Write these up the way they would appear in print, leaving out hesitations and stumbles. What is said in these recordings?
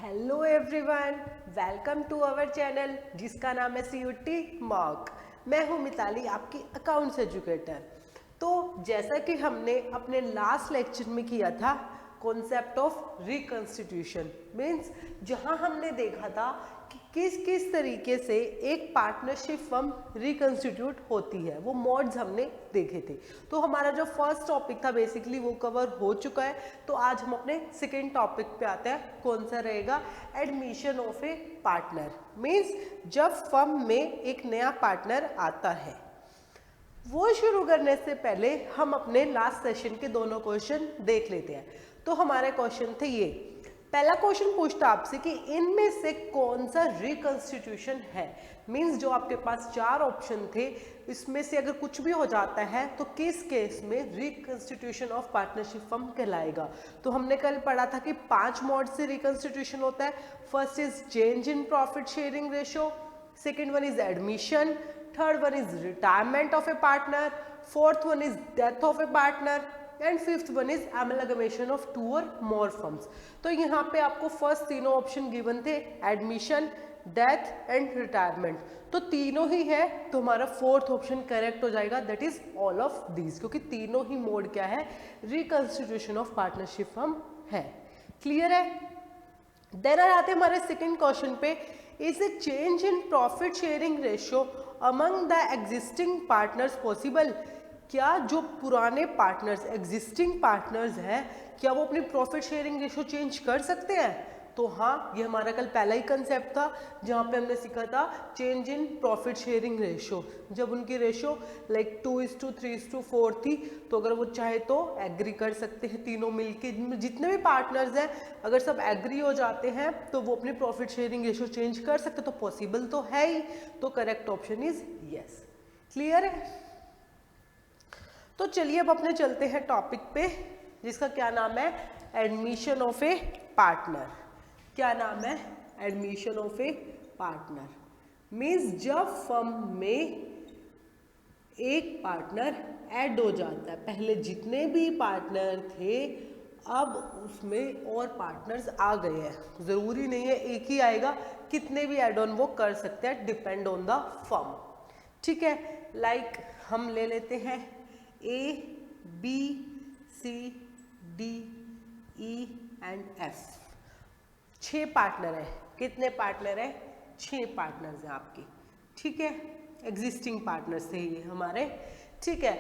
Hello everyone, welcome to our channel जिसका नाम है CUT मॉक। मैं हूं मिताली, आपकी अकाउंट्स एजुकेटर। तो जैसा कि हमने अपने लास्ट लेक्चर में किया था कॉन्सेप्ट ऑफ रिकंस्टिट्यूशन, मीन्स जहां हमने देखा था कि किस किस तरीके से एक पार्टनरशिप फर्म रिकंस्टिट्यूट होती है, वो मोड्स हमने देखे थे। तो हमारा जो फर्स्ट टॉपिक था बेसिकली वो कवर हो चुका है। तो आज हम अपने सेकेंड टॉपिक पे आते हैं। कौन सा रहेगा? Admission of A partner, means जब फर्म में एक नया पार्टनर आता है। वो शुरू करने से पहले हम अपने लास्ट सेशन के दोनों क्वेश्चन देख लेते हैं। तो हमारे क्वेश्चन थे ये। पहला क्वेश्चन पूछता आपसे कि इनमें से कौन सा रिकंस्टिट्यूशन है, मींस जो आपके पास चार ऑप्शन थे इसमें से अगर कुछ भी हो जाता है तो किस केस में रिकंस्टिट्यूशन ऑफ पार्टनरशिप फर्म कहलाएगा। तो हमने कल पढ़ा था कि 5 मोड से रिकंस्टिट्यूशन होता है। First is change in profit sharing ratio, second one is admission, third one is retirement of A partner, fourth one is death of A partner and fifth one is amalgamation of 2 और मोर firms. तो यहाँ पे आपको first तीनों option given थे, admission, death and retirement. तो तीनों ही है, तो हमारा फोर्थ ऑप्शन करेक्ट हो जाएगा, that is all of these, क्योंकि तीनों ही मोड क्या है, रिकंस्टिट्यूशन ऑफ पार्टनरशिप फर्म है। क्लियर है? देन आते हैं हमारे सेकेंड क्वेश्चन पे। Is a change in profit sharing ratio among the existing partners possible? क्या जो पुराने पार्टनर्स, एग्जिस्टिंग पार्टनर्स हैं, क्या वो अपनी प्रॉफिट शेयरिंग रेशियो चेंज कर सकते हैं? तो हाँ, ये हमारा कल पहला ही कंसेप्ट था जहाँ पे हमने सीखा था change in profit sharing ratio. जब उनकी रेशियो लाइक 2:3:4 थी, तो अगर वो चाहे तो एग्री कर सकते हैं तीनों मिलके, जितने भी पार्टनर्स हैं अगर सब एग्री हो जाते हैं तो वो अपनी प्रॉफिट शेयरिंग रेशियो चेंज कर सकते, तो पॉसिबल तो है ही। तो correct option is yes. Clear है? तो चलिए अब अपने चलते हैं टॉपिक पे, जिसका क्या नाम है, एडमिशन ऑफ ए पार्टनर। क्या नाम है? Admission of A partner. Means जब फर्म में एक पार्टनर ऐड हो जाता है, पहले जितने भी पार्टनर थे अब उसमें और पार्टनर्स आ गए हैं। ज़रूरी नहीं है एक ही आएगा, कितने भी एड ऑन वो कर सकते हैं, डिपेंड ऑन द फर्म। ठीक है, लाइक हम ले लेते हैं A, B, C, D, E and F। 6 partner है। कितने पार्टनर है? 6 पार्टनर्स हैं आपके। ठीक है, एग्जिस्टिंग पार्टनर्स थे ये हमारे। ठीक है,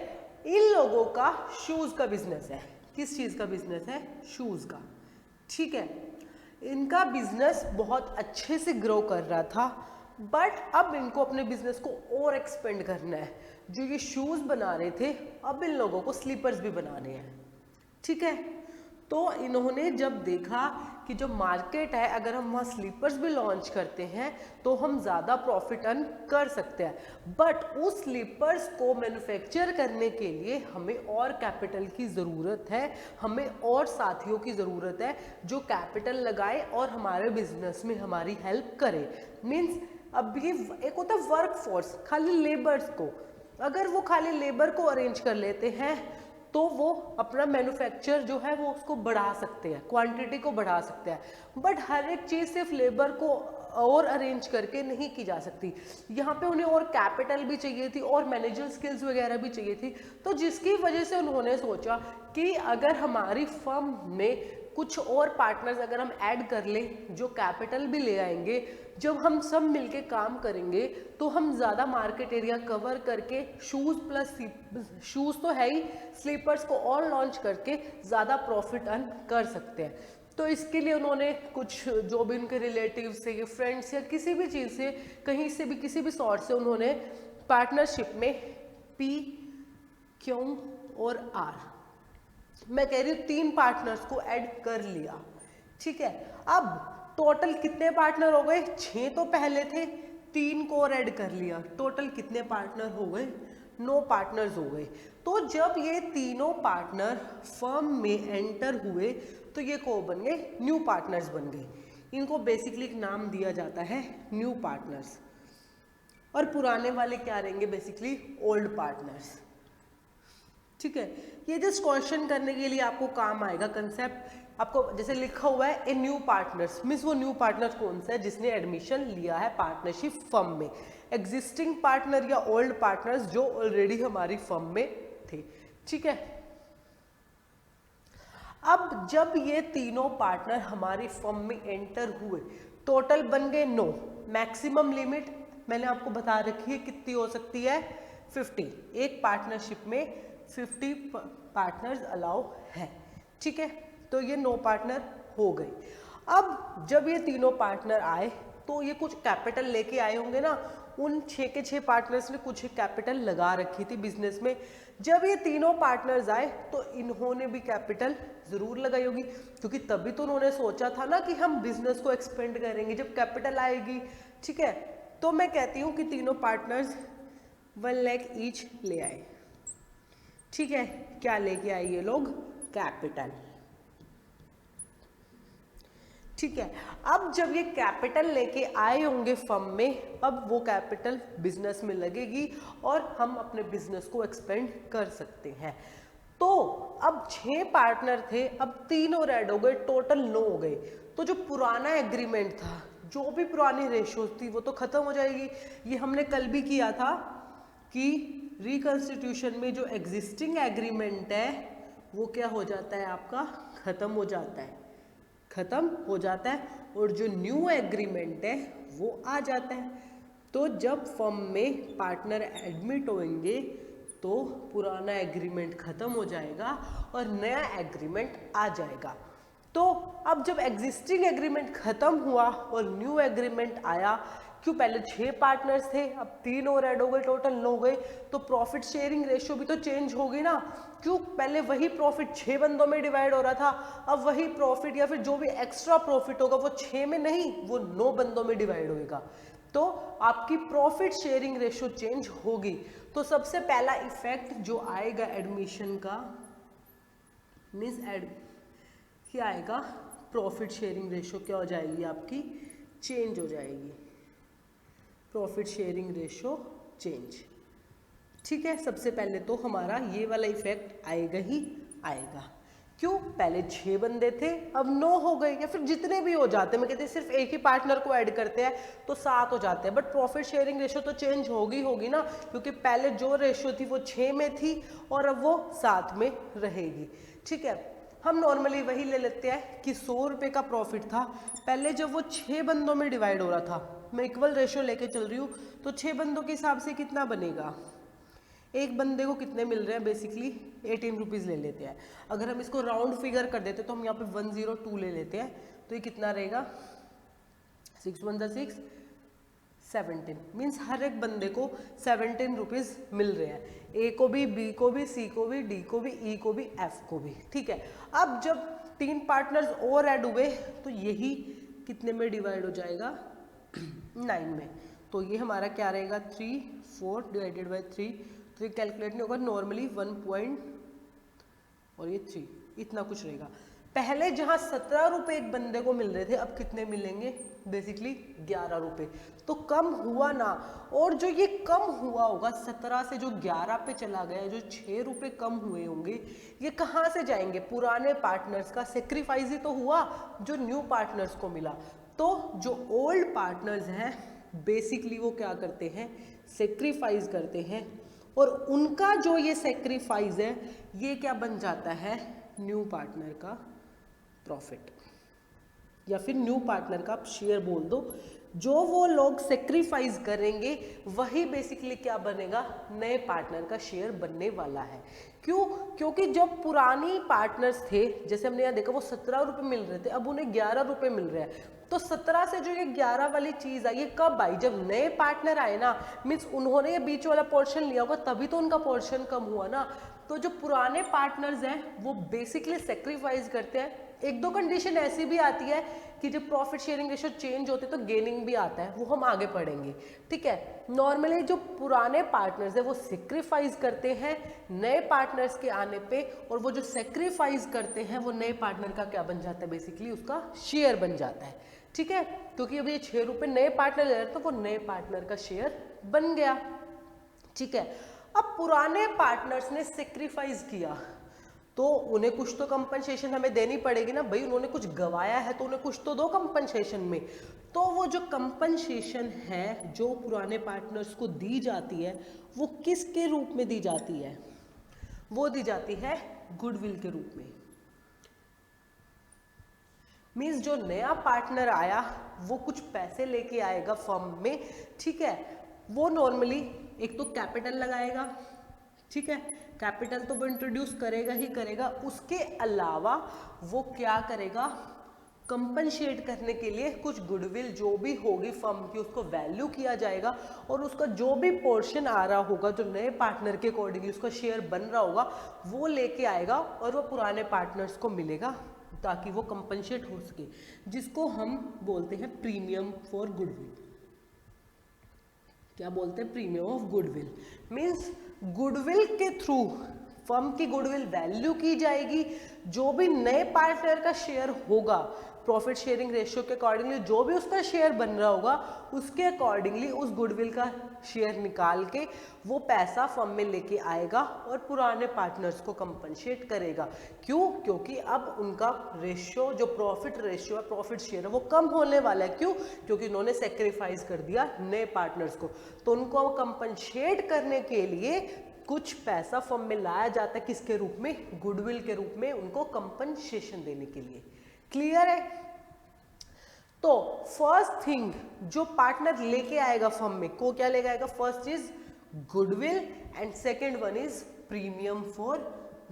इन लोगों का शूज का बिजनेस है। किस चीज का बिजनेस है? शूज का। ठीक है, इनका बिजनेस बहुत अच्छे से ग्रो कर रहा था, बट अब इनको अपने बिजनेस को और एक्सपेंड करना है। जो ये शूज बना रहे थे अब इन लोगों को स्लीपर्स भी बनाने हैं। ठीक है, तो इन्होंने जब देखा कि जो मार्केट है अगर हम वहाँ स्लीपर्स भी लॉन्च करते हैं तो हम ज़्यादा प्रॉफिट अर्न कर सकते हैं, बट उस स्लीपर्स को मैन्युफैक्चर करने के लिए हमें और कैपिटल की ज़रूरत है, हमें और साथियों की ज़रूरत है जो कैपिटल लगाए और हमारे बिजनेस में हमारी हेल्प करे। मीन्स अभी एक होता है वर्क फोर्स, खाली लेबर्स को, अगर वो खाली लेबर को अरेंज कर लेते हैं तो वो अपना मैन्युफैक्चर जो है वो उसको बढ़ा सकते हैं, क्वांटिटी को बढ़ा सकते हैं, बट हर एक चीज़ सिर्फ लेबर को और अरेंज करके नहीं की जा सकती। यहाँ पे उन्हें और कैपिटल भी चाहिए थी और मैनेजर स्किल्स वगैरह भी चाहिए थी। तो जिसकी वजह से उन्होंने सोचा कि अगर हमारी फर्म में कुछ और पार्टनर्स अगर हम ऐड कर लें जो कैपिटल भी ले आएंगे, जब हम सब मिलके काम करेंगे तो हम ज़्यादा मार्केट एरिया कवर करके शूज़ प्लस शूज़ तो है ही, स्लीपर्स को और लॉन्च करके ज़्यादा प्रॉफिट अर्न कर सकते हैं। तो इसके लिए उन्होंने कुछ जो भी उनके रिलेटिव से, फ्रेंड्स या किसी भी चीज़ से, कहीं से भी, किसी भी सॉर्ट से उन्होंने पार्टनरशिप में P, Q और R, मैं कह रही हूँ 3 पार्टनर्स को ऐड कर लिया। ठीक है, अब टोटल कितने पार्टनर हो गए? 6 तो पहले थे, 3 को और ऐड कर लिया, टोटल कितने पार्टनर हो गए? 9 पार्टनर्स हो गए। तो जब ये तीनों पार्टनर फर्म में एंटर हुए तो ये को बन गए, न्यू पार्टनर्स बन गए। इनको बेसिकली एक नाम दिया जाता है न्यू पार्टनर्स, और पुराने वाले क्या रहेंगे? Basically old partners. ठीक है, ये जस्ट क्वेश्चन करने के लिए आपको काम आएगा कंसेप्ट आपको जैसे लिखा हुआ है ए न्यू पार्टनर्स, मीन्स वो न्यू पार्टनर कौन सा है जिसने एडमिशन लिया है पार्टनरशिप फर्म में। एग्जिस्टिंग पार्टनर या ओल्ड पार्टनर्स जो ऑलरेडी हमारी फर्म में थे, ठीक है। अब जब ये तीनों पार्टनर हमारी फर्म में एंटर हुए, टोटल बन गए 9। मैक्सिमम लिमिट मैंने आपको बता रखी है कितनी हो सकती है, 50। एक पार्टनरशिप में 50 पार्टनर्स अलाउ है, ठीक है। तो ये 9 पार्टनर हो गए। अब जब ये तीनों पार्टनर आए तो ये कुछ कैपिटल लेके आए होंगे ना, उन 6 के 6 पार्टनर्स ने कुछ कैपिटल लगा रखी थी बिजनेस में। जब ये तीनों पार्टनर्स आए तो इन्होंने भी कैपिटल जरूर लगाई होगी, क्योंकि तभी तो उन्होंने सोचा था ना कि हम बिजनेस को एक्सपेंड करेंगे जब कैपिटल आएगी, ठीक है। तो मैं कहती हूँ कि तीनों पार्टनर्स 1 लाख ईच ले आए, ठीक है। क्या लेके आए ये लोग, कैपिटल, ठीक है। अब जब ये कैपिटल लेके आए होंगे फर्म में, अब वो कैपिटल बिजनेस में लगेगी और हम अपने बिजनेस को एक्सपेंड कर सकते हैं। तो अब 6 पार्टनर थे, अब 3 और ऐड हो गए, टोटल 9 हो गए। तो जो पुराना एग्रीमेंट था, जो भी पुरानी रेशियोज थी वो तो खत्म हो जाएगी। ये हमने कल भी किया था कि रिकॉन्स्टिट्यूशन में जो एग्जिस्टिंग एग्रीमेंट है वो क्या हो जाता है, आपका खत्म हो जाता है, खत्म हो जाता है, और जो न्यू एग्रीमेंट है वो आ जाता है। तो जब फर्म में पार्टनर एडमिट होंगे तो पुराना एग्रीमेंट खत्म हो जाएगा और नया एग्रीमेंट आ जाएगा। तो अब जब एग्जिस्टिंग एग्रीमेंट खत्म हुआ और न्यू एग्रीमेंट आया, क्यों पहले 6 पार्टनर्स थे, अब 3 और ऐड हो गए, टोटल 9 हो गए, तो प्रॉफिट शेयरिंग रेशियो भी तो चेंज होगी ना। क्यों, पहले वही प्रॉफिट 6 बंदों में डिवाइड हो रहा था, अब वही प्रॉफिट या फिर जो भी एक्स्ट्रा प्रॉफिट होगा वो 6 में नहीं, वो 9 बंदों में डिवाइड होगा। तो आपकी प्रॉफिट शेयरिंग रेशियो चेंज होगी। तो सबसे पहला इफेक्ट जो आएगा एडमिशन का, मीन्स क्या आएगा, प्रॉफिट शेयरिंग रेशियो क्या हो जाएगी आपकी, चेंज हो जाएगी, प्रॉफिट शेयरिंग रेशियो चेंज, ठीक है। सबसे पहले तो हमारा ये वाला इफेक्ट आएगा ही आएगा। क्यों, पहले 6 बंदे थे अब 9 हो गए, या फिर जितने भी हो जाते हैं, मैं कहती सिर्फ एक ही पार्टनर को ऐड करते हैं तो 7 हो जाते हैं, बट प्रॉफिट शेयरिंग रेशियो तो चेंज होगी ना, क्योंकि पहले जो रेशियो थी वो 6 में थी और अब वो 7 में रहेगी, ठीक है। हम नॉर्मली वही ले लेते हैं कि 100 रुपये का प्रॉफिट था, पहले जब वो 6 बंदों में डिवाइड हो रहा था, मैं इक्वल रेशियो लेके चल रही हूँ, तो 6 बंदों के हिसाब से कितना बनेगा, एक बंदे को कितने मिल रहे हैं, बेसिकली 18 रुपीज़ ले लेते हैं। अगर हम इसको राउंड फिगर कर देते तो हम यहाँ पे 102 ले लेते हैं, तो ये कितना रहेगा, 6 1 6 17, मीन्स हर एक बंदे को 17 रुपीज़ मिल रहे हैं, ए को भी, बी को भी, सी को भी, डी को भी, ई को भी, एफ को भी, ठीक है। अब जब 3 पार्टनर्स और ऐड हुए तो यही कितने में डिवाइड हो जाएगा, 9 में। तो ये हमारा क्या रहेगा, 3 4 डिवाइडेड बाई 3, तो ये कैलकुलेट नहीं होगा, नॉर्मली 1 पॉइंट और ये 3, इतना कुछ रहेगा। पहले जहाँ 17 रुपये एक बंदे को मिल रहे थे, अब कितने मिलेंगे, बेसिकली 11 रुपये। तो कम हुआ ना, और जो ये कम हुआ होगा 17 से जो 11 पे चला गया, जो 6 रुपये कम हुए होंगे, ये कहाँ से जाएंगे, पुराने पार्टनर्स का सेक्रीफाइस ही तो हुआ जो न्यू पार्टनर्स को मिला। तो जो ओल्ड पार्टनर्स हैं बेसिकली वो क्या करते हैं, सेक्रीफाइस करते हैं, और उनका जो ये सेक्रीफाइस है ये क्या बन जाता है, न्यू पार्टनर का प्रॉफिट, या फिर न्यू पार्टनर का आप शेयर बोल दो। जो वो लोग सेक्रीफाइस करेंगे वही बेसिकली क्या बनेगा, नए पार्टनर का शेयर बनने वाला है। क्यों, क्योंकि जो पुरानी पार्टनर्स थे, जैसे हमने यहाँ देखा वो 17 रुपये मिल रहे थे, अब उन्हें 11 रुपये मिल रहे हैं। तो 17 से जो ये 11 वाली चीज आई, ये कब आई, जब नए पार्टनर आए ना, मीन्स उन्होंने ये बीच वाला पोर्शन लिया होगा, तभी तो उनका पोर्शन कम हुआ ना। तो जो पुराने पार्टनर्स हैं वो बेसिकली सेक्रीफाइस करते हैं। एक दो कंडीशन ऐसी भी आती है कि जब प्रॉफिट शेयरिंग रेशियो चेंज होते तो गेनिंग भी आता है, वो हम आगे पढ़ेंगे, ठीक है। नॉर्मली जो पुराने पार्टनर्स है वो सेक्रीफाइस करते हैं नए पार्टनर्स के आने पे, और वो जो सेक्रीफाइस करते हैं वो नए पार्टनर का क्या बन जाता है, बेसिकली उसका शेयर बन जाता है, ठीक है। क्योंकि अब ये 6 रुपये नए पार्टनर ले रहे तो वो नए पार्टनर का शेयर बन गया, ठीक है। अब पुराने पार्टनर्स ने सेक्रीफाइस किया तो उन्हें कुछ तो कंपनसेशन हमें देनी पड़ेगी ना भाई, उन्होंने कुछ गवाया है तो उन्हें कुछ तो दो कंपनसेशन में। तो वो जो कंपनसेशन है जो पुराने पार्टनर्स को दी जाती है वो किसके रूप में दी जाती है? वो दी जाती है गुडविल के रूप में। मीन्स जो नया पार्टनर आया वो कुछ पैसे लेके आएगा फर्म में, ठीक है। वो नॉर्मली एक तो कैपिटल लगाएगा, ठीक है, कैपिटल तो वो इंट्रोड्यूस करेगा ही करेगा, उसके अलावा वो क्या करेगा, कंपनसेट करने के लिए कुछ गुडविल जो भी होगी फर्म की उसको वैल्यू किया जाएगा, और उसका जो भी पोर्शन आ रहा होगा जो नए पार्टनर के अकॉर्डिंगली उसका शेयर बन रहा होगा वो लेके आएगा और वो पुराने पार्टनर्स को मिलेगा ताकि वो कंपनसेट हो सके, जिसको हम बोलते हैं प्रीमियम फॉर गुडविल। क्या बोलते हैं? Premium of goodwill. Means goodwill के थ्रू फर्म की गुडविल वैल्यू की जाएगी, जो भी नए पार्टनर का शेयर होगा प्रॉफिट शेयरिंग रेशियो के अकॉर्डिंगली जो भी उसका शेयर बन रहा होगा उसके अकॉर्डिंगली उस गुडविल का शेयर निकाल के वो पैसा फर्म में लेके आएगा और पुराने पार्टनर्स को कंपनसेट करेगा। क्यों? क्योंकि अब उनका रेशियो जो प्रॉफिट रेशियो है, प्रॉफिट शेयर है, वो कम होने वाला है। क्यों? क्योंकि उन्होंने सेक्रीफाइस कर दिया नए पार्टनर्स को, तो उनको कंपनसेट करने के लिए कुछ पैसा फर्म में लाया जाता है। किसके रूप में? गुडविल के रूप में, उनको कंपनसेशन देने के लिए। क्लियर है? तो फर्स्ट थिंग जो पार्टनर लेके आएगा फर्म में को क्या लेके आएगा? First is goodwill and second one is premium for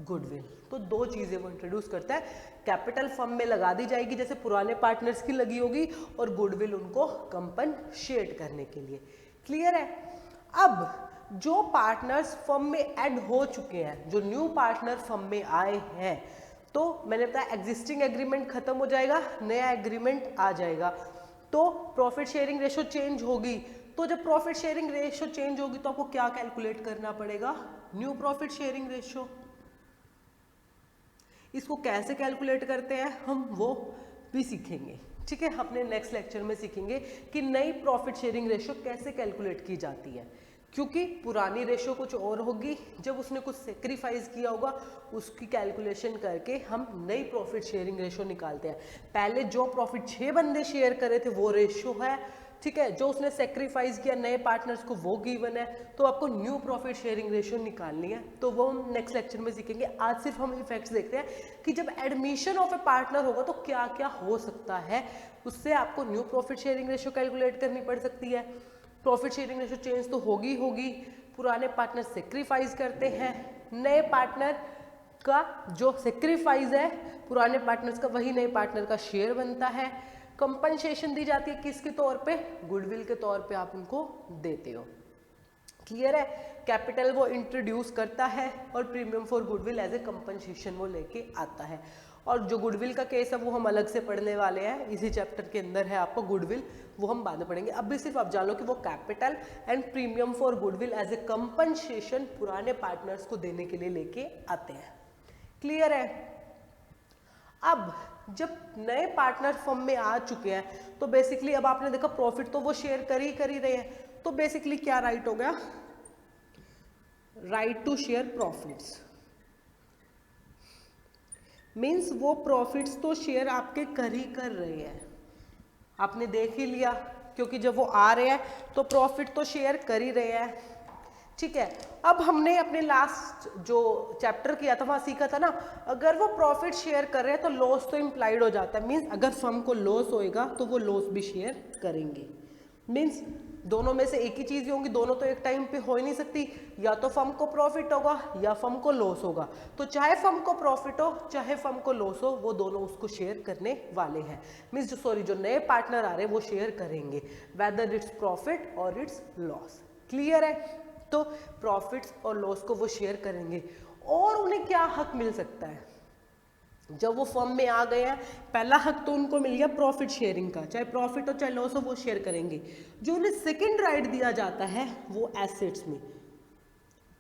goodwill. तो दो चीजें वो इंट्रोड्यूस करता है। कैपिटल फर्म में लगा दी जाएगी जैसे पुराने पार्टनर्स की लगी होगी, और गुडविल उनको कंपनसेट करने के लिए। क्लियर है? अब जो पार्टनर्स फर्म में ऐड हो चुके हैं, जो न्यू पार्टनर फर्म में आए हैं, तो मैंने बताया एग्जिस्टिंग एग्रीमेंट खत्म हो जाएगा, नया एग्रीमेंट आ जाएगा, तो प्रॉफिट शेयरिंग रेशो चेंज होगी। तो जब प्रॉफिट शेयरिंग रेशो चेंज होगी तो आपको क्या कैलकुलेट करना पड़ेगा? New profit sharing ratio. इसको कैसे कैलकुलेट करते हैं हम वो भी सीखेंगे, ठीक है। अपने नेक्स्ट लेक्चर में सीखेंगे कि नई प्रॉफिट शेयरिंग रेशो कैसे कैलकुलेट की जाती है, क्योंकि पुरानी रेशो कुछ और होगी, जब उसने कुछ सेक्रीफाइस किया होगा उसकी कैलकुलेशन करके हम नई प्रॉफिट शेयरिंग रेशो निकालते हैं। पहले जो प्रॉफिट 6 बंदे शेयर करे थे वो रेशो है, ठीक है, जो उसने सेक्रीफाइस किया नए पार्टनर्स को वो गिवन है, तो आपको न्यू प्रॉफिट शेयरिंग रेशो निकालनी है, तो वो हम नेक्स्ट लेक्चर में सीखेंगे। आज सिर्फ हम इफेक्ट्स देखते हैं कि जब एडमिशन ऑफ ए पार्टनर होगा तो क्या क्या हो सकता है, उससे आपको new profit sharing ratio calculate करनी पड़ सकती है। प्रॉफिट शेयरिंग रेशो चेंज तो होगी होगी, पुराने पार्टनर सेक्रीफाइस करते हैं, नए पार्टनर का जो सेक्रीफाइस है पुराने पार्टनर्स का वही नए पार्टनर का शेयर बनता है, कंपनसेशन दी जाती है किसके तौर पे? गुडविल के तौर पे आप उनको देते हो। क्लियर है? कैपिटल वो इंट्रोड्यूस करता है और premium for goodwill as a compensation वो लेके आता है। और जो गुडविल का केस है वो हम अलग से पढ़ने वाले हैं, इसी चैप्टर के अंदर है आपको गुडविल, वो हम बाद में पढ़ेंगे। अभी सिर्फ आप जान लो कि वो capital and premium for goodwill as a compensation पुराने पार्टनर्स को देने के लिए लेके आते हैं। क्लियर है? अब जब नए पार्टनर फर्म में आ चुके हैं तो बेसिकली अब आपने देखा प्रॉफिट तो वो शेयर कर ही रहे हैं, तो बेसिकली क्या राइट हो गया? Right to share profits. Means वो प्रॉफिट्स तो शेयर आपके कर ही कर रहे हैं, आपने देख ही लिया, क्योंकि जब वो आ रहे हैं तो प्रॉफिट तो शेयर कर ही रहे हैं, ठीक है। अब हमने अपने लास्ट जो चैप्टर किया था वहां सीखा था ना, अगर वो प्रॉफिट शेयर कर रहे हैं तो लॉस तो इम्प्लाइड हो जाता है। मीन्स अगर फर्म को लॉस होएगा तो वो लॉस भी शेयर करेंगे। मीन्स दोनों में से एक ही चीज होंगी, दोनों तो एक टाइम पे हो ही नहीं सकती, या तो फर्म को प्रॉफिट होगा या फर्म को लॉस होगा। तो चाहे फर्म को प्रॉफिट हो चाहे फर्म को लॉस हो, वो दोनों उसको शेयर करने वाले हैं। मीन्स जो नए पार्टनर आ रहे हैं वो शेयर करेंगे, वेदर इट्स प्रॉफिट और इट्स लॉस। क्लियर है? तो प्रॉफिट्स और लॉस को वो शेयर करेंगे। और उन्हें क्या हक मिल सकता है? जब वो फर्म में आ गए हैं, पहला हक तो उनको मिल गया प्रॉफिट शेयरिंग का, चाहे प्रॉफिट हो चाहे लॉस हो वो शेयर करेंगे। जो उन्हें सेकंड राइट दिया जाता है वो एसेट्स में।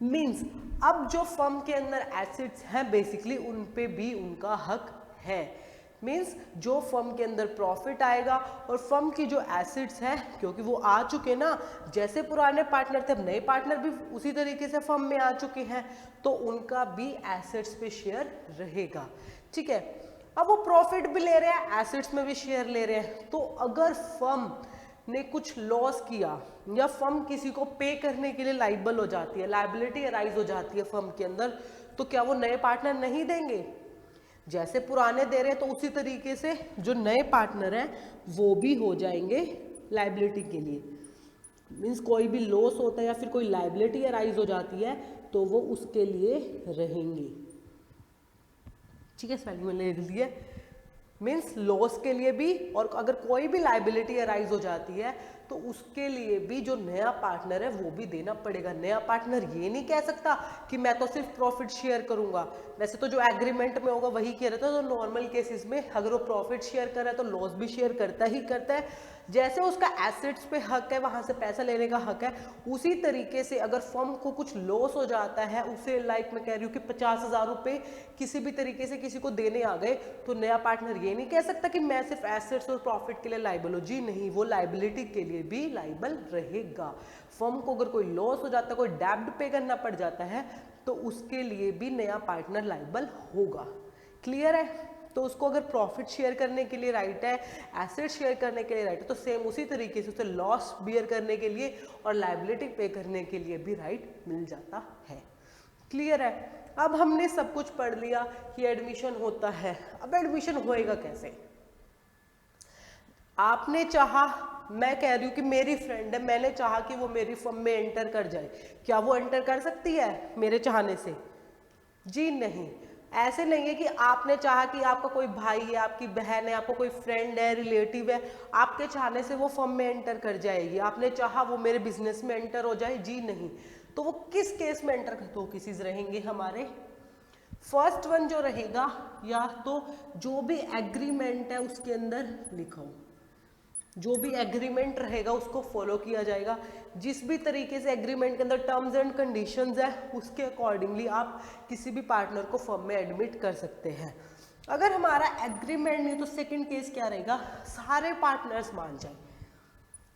मींस अब जो फर्म के अंदर एसेट्स हैं बेसिकली उन पे भी उनका हक है। मीन्स जो फर्म के अंदर प्रॉफिट आएगा और फर्म की जो एसेट्स हैं, क्योंकि वो आ चुके ना, जैसे पुराने पार्टनर थे अब नए पार्टनर भी उसी तरीके से फर्म में आ चुके हैं, तो उनका भी एसेट्स पे शेयर रहेगा। ठीक है, अब वो प्रॉफिट भी ले रहे हैं, एसेट्स में भी शेयर ले रहे हैं, तो अगर फर्म ने कुछ लॉस किया या फर्म किसी को पे करने के लिए लाइबल हो जाती है, लाइबिलिटी अराइज हो जाती है फर्म के अंदर, तो क्या वो नए पार्टनर नहीं देंगे? जैसे पुराने दे रहे हैं तो उसी तरीके से जो नए पार्टनर हैं वो भी हो जाएंगे लाइबिलिटी के लिए। मीन्स कोई भी लॉस होता है या फिर कोई लाइबिलिटी अराइज हो जाती है तो वो उसके लिए रहेंगे। ठीक है, स्पेलिंग में लिख दिए, मीन्स लॉस के लिए भी, और अगर कोई भी लाइबिलिटी अराइज हो जाती है तो उसके लिए भी जो नया पार्टनर है वो भी देना पड़ेगा। नया पार्टनर ये नहीं कह सकता कि मैं तो सिर्फ प्रॉफिट शेयर करूंगा, वैसे तो जो एग्रीमेंट में होगा वही कह रहा था, तो नॉर्मल केसेस में अगर वो प्रॉफिट शेयर कर रहा है तो लॉस भी शेयर करता ही करता है। जैसे उसका एसेट्स पे हक है, वहां से पैसा लेने का हक है, उसी तरीके से अगर फर्म को कुछ लॉस हो जाता है, उसे लाइक मैं कह रही हूँ कि 50,000 रुपये किसी भी तरीके से किसी को देने आ गए, तो नया पार्टनर ये नहीं कह सकता कि मैं सिर्फ एसेट्स और प्रॉफिट के लिए लाइबल हूँ। जी नहीं, वो लाइबिलिटी के लिए भी लाइबल रहेगा। फर्म को अगर कोई लॉस हो जाता है, कोई डेब्ट पे करना पड़ जाता है, तो उसके लिए भी नया पार्टनर लाइबल होगा। क्लियर है? तो उसको अगर प्रॉफिट शेयर करने के लिए राइट है, एसेट शेयर करने के लिए राइट है, तो सेम उसी तरीके से उसे लॉस बियर करने के लिए और लायबिलिटी पे करने के लिए भी राइट मिल जाता है। क्लियर है? अब हमने सब कुछ पढ़ लिया कि एडमिशन होता है। अब एडमिशन होएगा कैसे? आपने चाहा, मैं कह रही हूँ कि मेरी फ्रेंड है, मैंने चाहा कि वो मेरी फर्म में एंटर कर जाए, क्या वो एंटर कर सकती है मेरे चाहने से? जी नहीं। ऐसे नहीं है कि आपने चाहा कि आपका कोई भाई है, आपकी बहन है, आपको कोई फ्रेंड है, रिलेटिव है, आपके चाहने से वो फर्म में एंटर कर जाएगी। आपने चाहा वो मेरे बिजनेस में एंटर हो जाए, जी नहीं। तो वो किस केस में एंटर कर, दो केसेस रहेंगे हमारे। फर्स्ट वन जो रहेगा, या तो जो भी एग्रीमेंट है उसके अंदर लिखा हो, जो भी एग्रीमेंट रहेगा उसको फॉलो किया जाएगा। जिस भी तरीके से एग्रीमेंट के अंदर टर्म्स एंड कंडीशंस है उसके अकॉर्डिंगली आप किसी भी पार्टनर को फर्म में एडमिट कर सकते हैं। अगर हमारा एग्रीमेंट नहीं तो सेकंड केस क्या रहेगा, सारे पार्टनर्स मान जाए,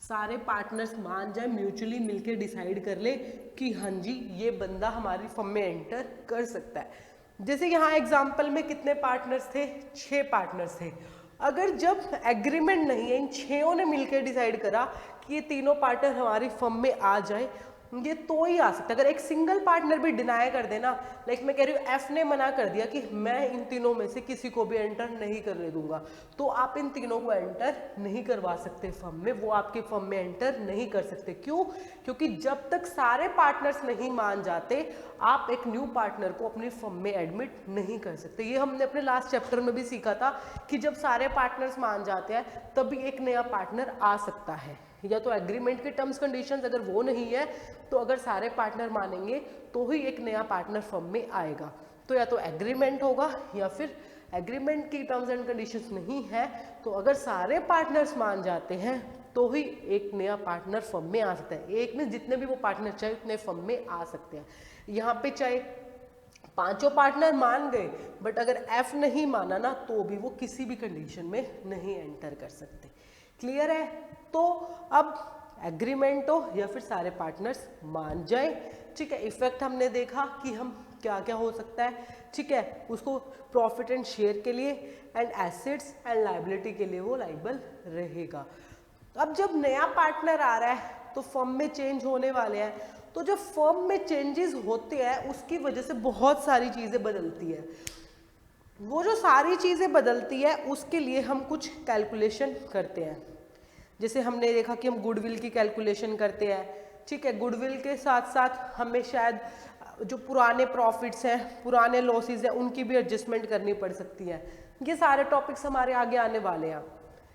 सारे पार्टनर्स मान जाए, म्यूचुअली मिलकर डिसाइड कर ले कि हाँ जी ये बंदा हमारी फर्म में एंटर कर सकता है। जैसे यहाँ एग्जाम्पल में कितने पार्टनर्स थे, 6 पार्टनर्स थे। अगर जब एग्रीमेंट नहीं है, इन 6 ने मिलकर डिसाइड करा कि ये तीनों पार्टनर हमारी फर्म में आ जाए, ये तो ही आ सकता है। अगर एक सिंगल पार्टनर भी डिनाई कर देना, लाइक मैं कह रही हूँ एफ ने मना कर दिया कि मैं इन तीनों में से किसी को भी एंटर नहीं करने दूंगा, तो आप इन तीनों को एंटर नहीं करवा सकते फर्म में, वो आपके फर्म में एंटर नहीं कर सकते। क्यों? क्योंकि जब तक सारे पार्टनर्स नहीं मान जाते आप एक न्यू पार्टनर को अपनी फर्म में एडमिट नहीं कर सकते। ये हमने अपने लास्ट चैप्टर में भी सीखा था कि जब सारे पार्टनर्स मान जाते हैं तभी एक नया पार्टनर आ सकता है। या तो एग्रीमेंट के टर्म्स कंडीशंस अगर वो नहीं है, तो अगर सारे पार्टनर मानेंगे तो ही एक नया पार्टनर फर्म में आएगा। तो या तो एग्रीमेंट होगा या फिर एग्रीमेंट की टर्म्स एंड कंडीशंस नहीं है, तो अगर सारे पार्टनर्स मान जाते हैं तो ही एक नया पार्टनर फर्म में आ सकता है। एक में जितने भी वो पार्टनर चाहे उतने फर्म में आ सकते हैं। यहाँ पे चाहे 5 पार्टनर मान गए, बट अगर एफ नहीं माना ना तो भी वो किसी भी कंडीशन में नहीं एंटर कर सकते। क्लियर है? तो अब एग्रीमेंट हो या फिर सारे पार्टनर्स मान जाए। ठीक है, इफेक्ट हमने देखा कि हम क्या क्या हो सकता है। ठीक है, उसको प्रॉफिट एंड शेयर के लिए एंड एसेट्स एंड लायबिलिटी के लिए वो लायबल रहेगा। अब जब नया पार्टनर आ रहा है तो फर्म में चेंज होने वाले हैं, तो जब फर्म में चेंजेस होते हैं उसकी वजह से बहुत सारी चीज़ें बदलती है। वो जो सारी चीज़ें बदलती है उसके लिए हम कुछ कैलकुलेशन करते हैं। जैसे हमने देखा कि हम गुडविल की कैलकुलेशन करते हैं। ठीक है, गुडविल के साथ साथ हमें शायद जो पुराने प्रॉफिट्स हैं, पुराने लॉसेस हैं, उनकी भी एडजस्टमेंट करनी पड़ सकती है। ये सारे टॉपिक्स हमारे आगे आने वाले हैं।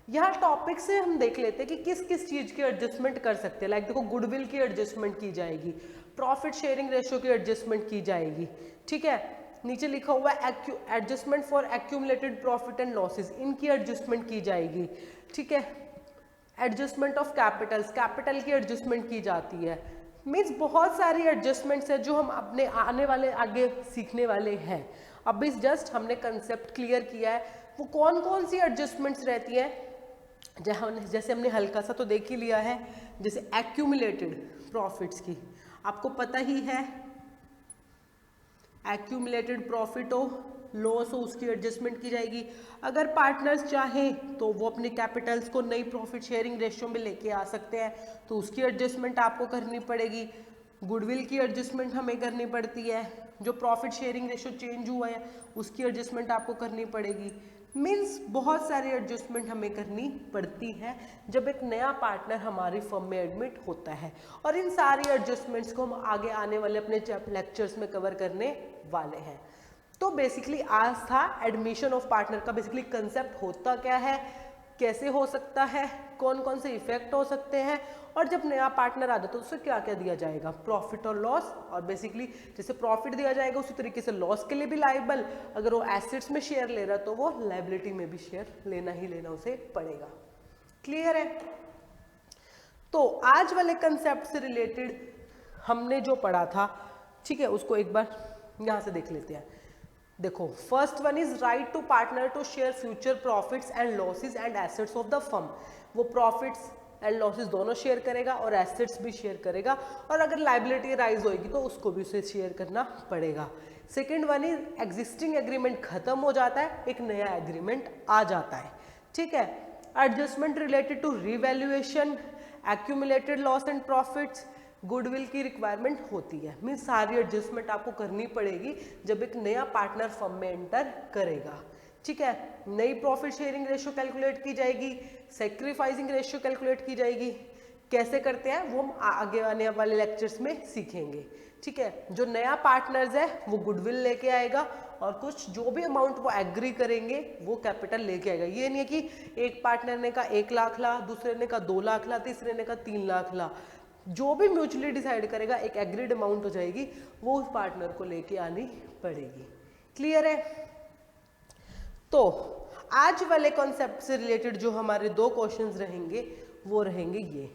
यहाँ टॉपिक से हम देख लेते हैं कि किस किस चीज़ की एडजस्टमेंट कर सकते हैं। लाइक देखो, गुडविल की एडजस्टमेंट की जाएगी, प्रॉफिट शेयरिंग रेशियो की एडजस्टमेंट की जाएगी। ठीक है, नीचे लिखा हुआ है adjustment for accumulated profit and losses, इनकी एडजस्टमेंट की जाएगी। ठीक है, एडजस्टमेंट ऑफ कैपिटल्स, कैपिटल की एडजस्टमेंट की जाती है। मीन्स बहुत सारी एडजस्टमेंट्स है जो हम अपने आने वाले आगे सीखने वाले हैं। अभी जस्ट हमने कंसेप्ट क्लियर किया है, वो कौन कौन सी एडजस्टमेंट्स रहती है, जैसे हमने हल्का सा तो देख ही लिया है, जैसे एक्यूमुलेटेड प्रॉफिट्स की, आपको पता ही है एक्यूमुलेटेड प्रॉफिट हो लॉस हो उसकी एडजस्टमेंट की जाएगी। अगर पार्टनर्स चाहें तो वो अपने कैपिटल्स को नई प्रॉफिट शेयरिंग रेशियो में लेके आ सकते हैं, तो उसकी एडजस्टमेंट आपको करनी पड़ेगी। गुडविल की एडजस्टमेंट हमें करनी पड़ती है, जो प्रॉफिट शेयरिंग रेशियो चेंज हुआ है उसकी एडजस्टमेंट आपको करनी पड़ेगी। मीन्स बहुत सारी एडजस्टमेंट हमें करनी पड़ती है जब एक नया पार्टनर हमारी फर्म में एडमिट होता है, और इन सारी एडजस्टमेंट्स को हम आगे आने वाले अपने लेक्चर्स में कवर करने वाले हैं। तो बेसिकली आज था एडमिशन ऑफ पार्टनर का बेसिकली कंसेप्ट होता क्या है, कैसे हो सकता है, कौन कौन से इफेक्ट हो सकते हैं, और जब नया पार्टनर आ जाता है तो उससे क्या क्या दिया जाएगा, प्रॉफिट और लॉस। और बेसिकली जैसे प्रॉफिट दिया जाएगा उसी तरीके से लॉस के लिए भी लाइबल, अगर वो एसेट्स में शेयर ले रहा है तो वो लाइबिलिटी में भी शेयर लेना ही लेना उसे पड़ेगा। क्लियर है? तो आज वाले कंसेप्ट से रिलेटेड हमने जो पढ़ा था, ठीक है, उसको एक बार यहां से देख लेते हैं। देखो, first one is right to partner to share future profits and losses and assets of the firm. वो प्रॉफिट्स एंड लॉसेस दोनों शेयर करेगा और एसेट्स भी शेयर करेगा, और अगर लाइबिलिटी राइज होगी तो उसको भी उसे शेयर करना पड़ेगा। Second one is existing agreement खत्म हो जाता है, एक नया एग्रीमेंट आ जाता है, ठीक है। Adjustment related to revaluation, accumulated loss and profits, goodwill की रिक्वायरमेंट होती है। मीन्स सारी एडजस्टमेंट आपको करनी पड़ेगी जब एक नया पार्टनर फर्म में एंटर करेगा, ठीक है। नई प्रॉफिट शेयरिंग रेशियो कैलकुलेट की जाएगी, सैक्रिफाइसिंग रेशियो कैलकुलेट की जाएगी। कैसे करते हैं वो हम आगे आने वाले लेक्चर्स में सीखेंगे, ठीक है। जो नया पार्टनर्स है वो गुडविल लेके आएगा, और कुछ जो भी अमाउंट वो एग्री करेंगे वो कैपिटल लेके आएगा। ये नहीं है कि एक पार्टनर ने कहा 1 लाख ला, दूसरे ने कहा 2 लाख ला, तीसरे ने कहा 3 लाख ला। जो भी म्यूचुअली डिसाइड करेगा एक एग्रीड अमाउंट हो जाएगी, वो उस पार्टनर को लेके आनी पड़ेगी। क्लियर है? तो आज वाले कॉन्सेप्ट से रिलेटेड जो हमारे 2 क्वेश्चंस रहेंगे वो रहेंगे ये।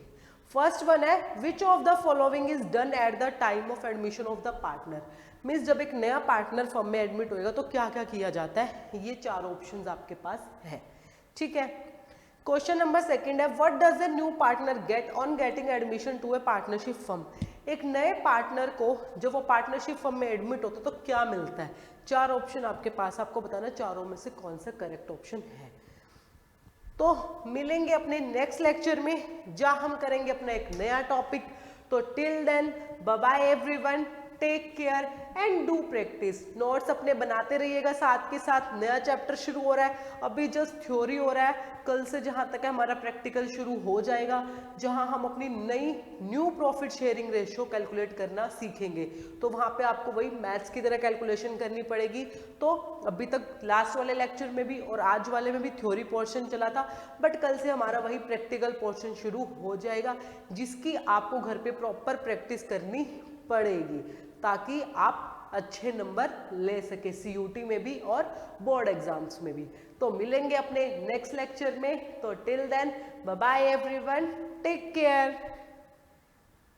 फर्स्ट वन है which of the following is done at the time of admission of the partner. Means जब एक नया पार्टनर फर्म में एडमिट होएगा तो क्या क्या किया जाता है, ये 4 ऑप्शंस आपके पास है, ठीक है। क्वेश्चन नंबर सेकंड है what does the new partner get on getting admission to a partnership firm. एक नए पार्टनर को जब वो पार्टनरशिप फर्म में एडमिट होता है तो क्या मिलता है। 4 ऑप्शन आपके पास, आपको बताना चारों में से कौन सा करेक्ट ऑप्शन है। तो मिलेंगे अपने नेक्स्ट लेक्चर में जहां हम करेंगे अपना एक नया टॉपिक। तो till then bye bye everyone, take care and do practice. Notes अपने बनाते रहिएगा, साथ के साथ नया चैप्टर शुरू हो रहा है, अभी जस्ट थ्योरी हो रहा है, कल से जहां तक है हमारा प्रैक्टिकल शुरू हो जाएगा, जहां हम अपनी नई new profit sharing ratio calculate करना सीखेंगे। तो वहां पे आपको वही मैथ्स की तरह कैलकुलेशन करनी पड़ेगी। तो अभी तक लास्ट वाले लेक्चर में भी और आज वाले में भी थ्योरी पोर्शन चला था, बट कल से हमारा वही प्रैक्टिकल पोर्शन शुरू हो जाएगा, जिसकी आपको घर पे प्रॉपर प्रैक्टिस करनी पड़ेगी ताकि आप अच्छे नंबर ले सके CUT में भी और बोर्ड एग्जाम्स में भी। तो मिलेंगे अपने नेक्स्ट लेक्चर में। तो till then bye bye everyone, take care.